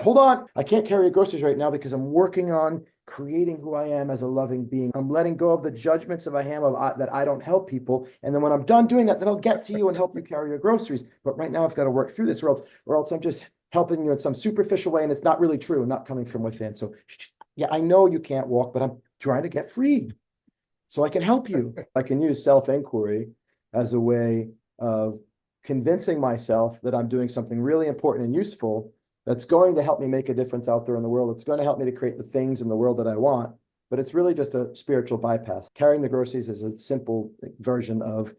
hold on, I can't carry your groceries right now because I'm working on creating who I am as a loving being. I'm letting go of the judgments of I am that I don't help people. And then when I'm done doing that, then I'll get to you and help you carry your groceries. But right now I've got to work through this, or else I'm just helping you in some superficial way, and it's not really true, not coming from within. So yeah, I know you can't walk, but I'm trying to get free so I can help you. I can use self-inquiry as a way of convincing myself that I'm doing something really important and useful that's going to help me make a difference out there in the world. It's going to help me to create the things in the world that I want, but it's really just a spiritual bypass. Carrying the groceries is a simple version of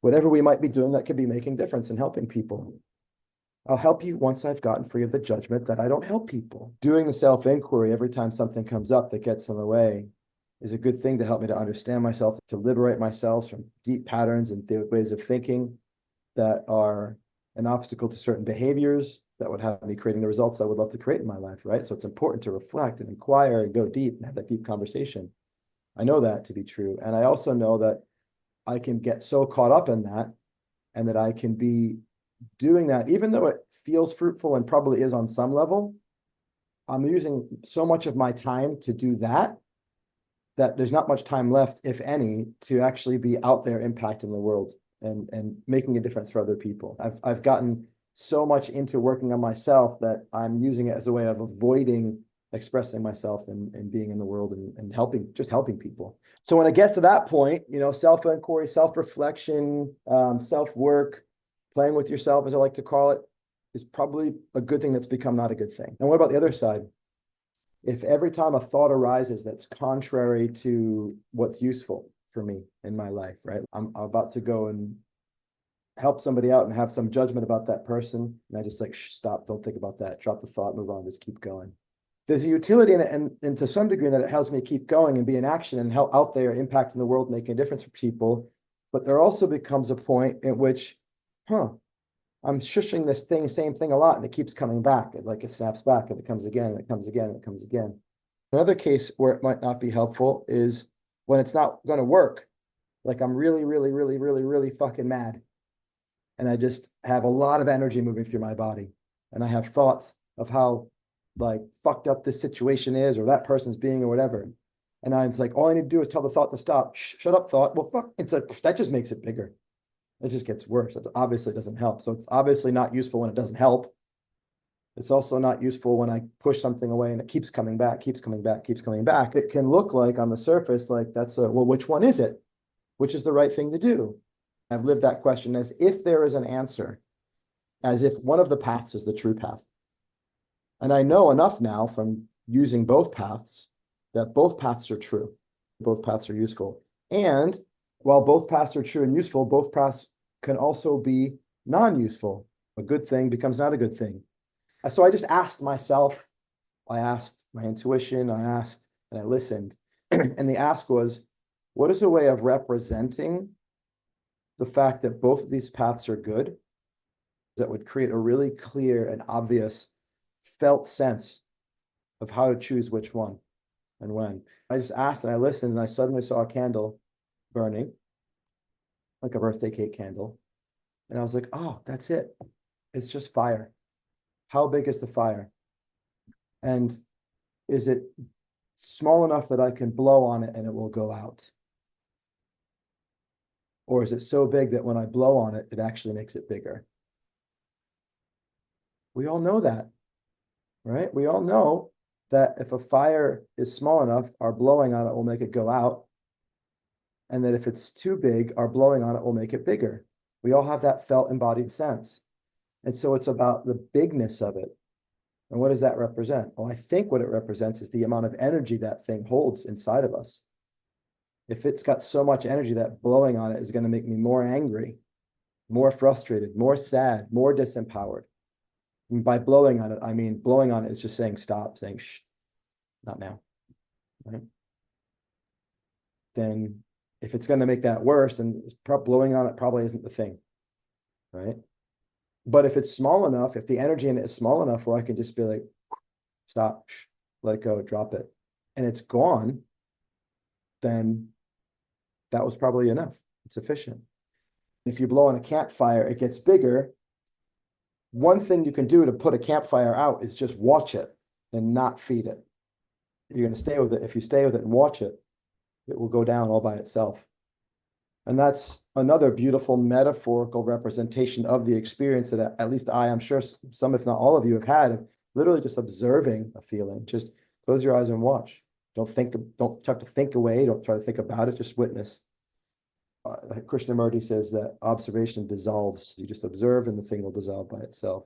whatever we might be doing that could be making difference and helping people. I'll help you once I've gotten free of the judgment that I don't help people. Doing the self-inquiry every time something comes up that gets in the way is a good thing to help me to understand myself, to liberate myself from deep patterns and ways of thinking that are an obstacle to certain behaviors that would have me creating the results I would love to create in my life, right? So it's important to reflect and inquire and go deep and have that deep conversation. I know that to be true. And I also know that I can get so caught up in that, and that I can be doing that, even though it feels fruitful and probably is on some level, I'm using so much of my time to do that, that there's not much time left, if any, to actually be out there impacting the world and making a difference for other people. I've gotten so much into working on myself that I'm using it as a way of avoiding expressing myself and being in the world and just helping people. So when it gets to that point, self-inquiry, self-reflection, self-work, playing with yourself, as I like to call it, is probably a good thing that's become not a good thing. And what about the other side? If every time a thought arises that's contrary to what's useful for me in my life, right? I'm about to go and help somebody out and have some judgment about that person, and I just like, stop, don't think about that, drop the thought, move on, just keep going. There's a utility in it, and to some degree that it helps me keep going and be in action and help out there, impacting the world, making a difference for people. But there also becomes a point at which, I'm shushing this same thing a lot, and it keeps coming back. It snaps back, and it comes again, and it comes again, and it comes again. Another case where it might not be helpful is when it's not going to work. Like I'm really, really, really, really, really fucking mad. And I just have a lot of energy moving through my body. And I have thoughts of how like fucked up this situation is, or that person's being, or whatever. And I'm like, all I need to do is tell the thought to stop. Shut up, thought. Well, fuck. That just makes it bigger. It just gets worse. It obviously doesn't help. So it's obviously not useful when it doesn't help. It's also not useful when I push something away and it keeps coming back, keeps coming back, keeps coming back. It can look like on the surface, like well, which one is it? Which is the right thing to do? I've lived that question as if there is an answer, as if one of the paths is the true path. And I know enough now from using both paths that both paths are true. Both paths are useful. And while both paths are true and useful, both paths can also be non-useful. A good thing becomes not a good thing. So I just asked myself, I asked my intuition, I asked and I listened. And the ask was, what is a way of representing the fact that both of these paths are good that would create a really clear and obvious felt sense of how to choose which one and when? I just asked and I listened, and I suddenly saw a candle burning, like a birthday cake candle. And I was like, oh, that's it. It's just fire. How big is the fire? And is it small enough that I can blow on it and it will go out? Or is it so big that when I blow on it, it actually makes it bigger? We all know that, right? We all know that if a fire is small enough, our blowing on it will make it go out. And that if it's too big, our blowing on it will make it bigger. We all have that felt embodied sense. And so it's about the bigness of it. And what does that represent? Well, I think what it represents is the amount of energy that thing holds inside of us. If it's got so much energy that blowing on it is going to make me more angry, more frustrated, more sad, more disempowered. And by blowing on it, I mean blowing on it is just saying stop, saying shh, not now. Right? Then if it's going to make that worse, then blowing on it probably isn't the thing. Right? But if it's small enough, if the energy in it is small enough where I can just be like, stop, shh, let it go, drop it, and it's gone, then that was probably enough. It's sufficient. If you blow on a campfire, it gets bigger. one thing you can do to put a campfire out is just watch it and not feed it. You're going to stay with it. If you stay with it and watch it, it will go down all by itself. And that's another beautiful metaphorical representation of the experience that at least I'm sure some, if not all of you have had, of literally just observing a feeling. Just close your eyes and watch. Don't try to think away. Don't try to think about it. Just witness. Krishnamurti says that observation dissolves. You just observe and the thing will dissolve by itself.